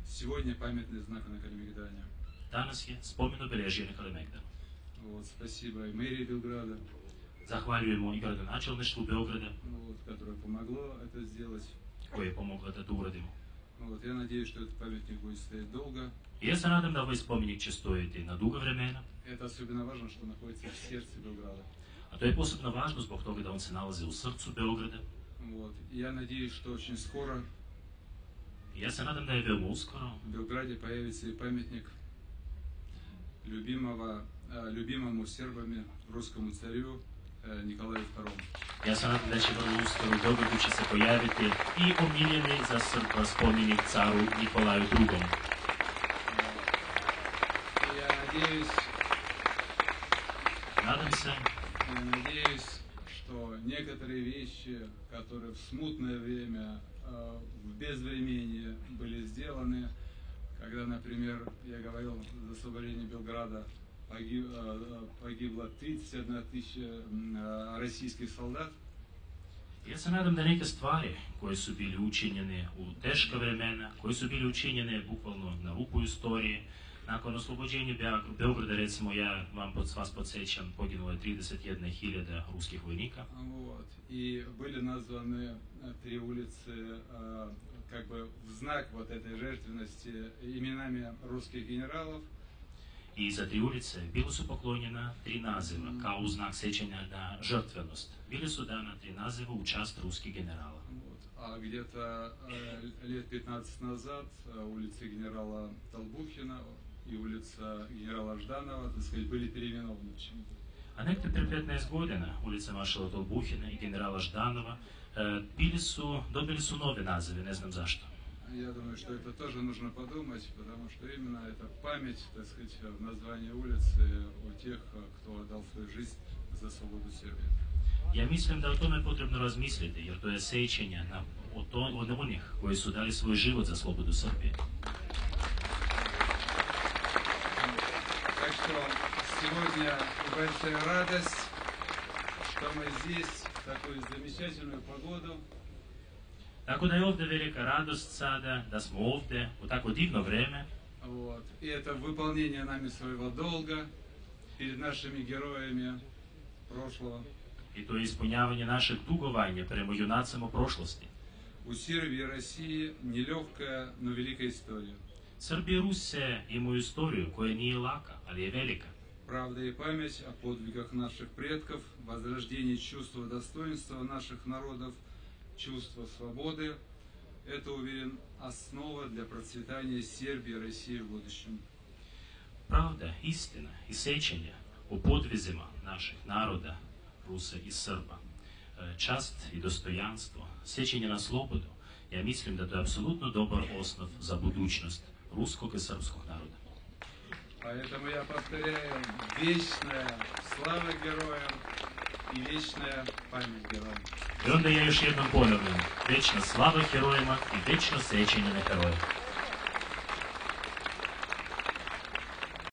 сегодня памятный знак на Калимегдане. Danas je spomen obeležje na Kalemegdanu. Вот, спасибо и мэрии Белграда, Zahvaljujemo i gradonačelništvu Beograda вот, которое помогло это сделать. koje je pomoglo da to uradimo. Вот, я надеюсь, что этот памятник будет стоять долго. I ja se nadam da ovaj spomenik će stojiti na duga vremena, Это особенно важно, что находится в сердце Белграда. a to je posebno važno zbog toga da on se nalazi u srcu Beograda. Вот. И я надеюсь, что очень скоро I ja se nadam da je veoma uskoro в Белграде появится и памятник любимому сербами русскому царю Николаю II. Ja se nadam da će vrlo uskoro u Beogradu će se pojaviti i omiljeni za Srba spomenik caru Nikolaju II. Я надеюсь, что некоторые вещи, которые в смутное время, в безвременье были сделаны, когда, например, я говорил, за освобождение Белграда погибло 31 тысяча российских солдат. Ja se nadam da neke stvari koje su bili učinjene u teška vremena, koje su bili učinjene bukvalno na rubu istorije, nakon oslobođenja Beograda, recimo, vas podsjećam, poginulo je 31.000 ruskih vojnika. Вот. И были названы 3 улицы как бы в знак вот этой жертвенности именами русских генералов. I za 3 ulice bilo su poklonjena 3 naziva, kao u znak sjećanja na žrtvenost. Bili su dana 3 naziva u čast ruskih generala. Вот. А где-то лет 15 назад улицы генерала Толбухина и улица генерала Жданова, так сказать, были переименованы почему-то. A nekde pre 15 godina ulica maršala Tolbuhina i generala Ždanova dobili su nove nazive, ne znam zašto. Я думаю, что это тоже нужно подумать, потому что именно это память, так сказать, в названии улицы у тех, кто отдал свою жизнь за свободу Сербии. Ja mislim da o tome je potrebno razmisliti, jer to je sjećanje od onih koji su dali svoj život za slobodu Srbije. Так что сегодня большая радость, что мы здесь в такую замечательную погоду. Tako da je ovdje velika radost sada da smo ovdje u tako divno vreme. Вот. И это выполнение нами своего долга перед нашими героями прошлого. I to je ispunjavanje našeg dugovanja prema junacima prošlosti. У Сербии и России нелегкая, но великая история. Srbija i Rusija imaju istoriju koja nije laka, ali je velika. Правда и память о подвигах наших предков, возрождении чувства достоинства наших народов, чувства свободы – это, уверен, основа для процветания Сербии и России в будущем. Pravda, istina i sjećanje o podvizima naših naroda, Rusa i Srba, čast i dostojanstvo, sjećanje na slobodu, ja mislim da to je apsolutno dobar osnov za budućnost ruskog i srpskog naroda. Поэтому я повторяю, вечная слава героям и вечная память героям. I onda ja još jednom ponavljam, večna slava herojima i večno sjećanje na heroje.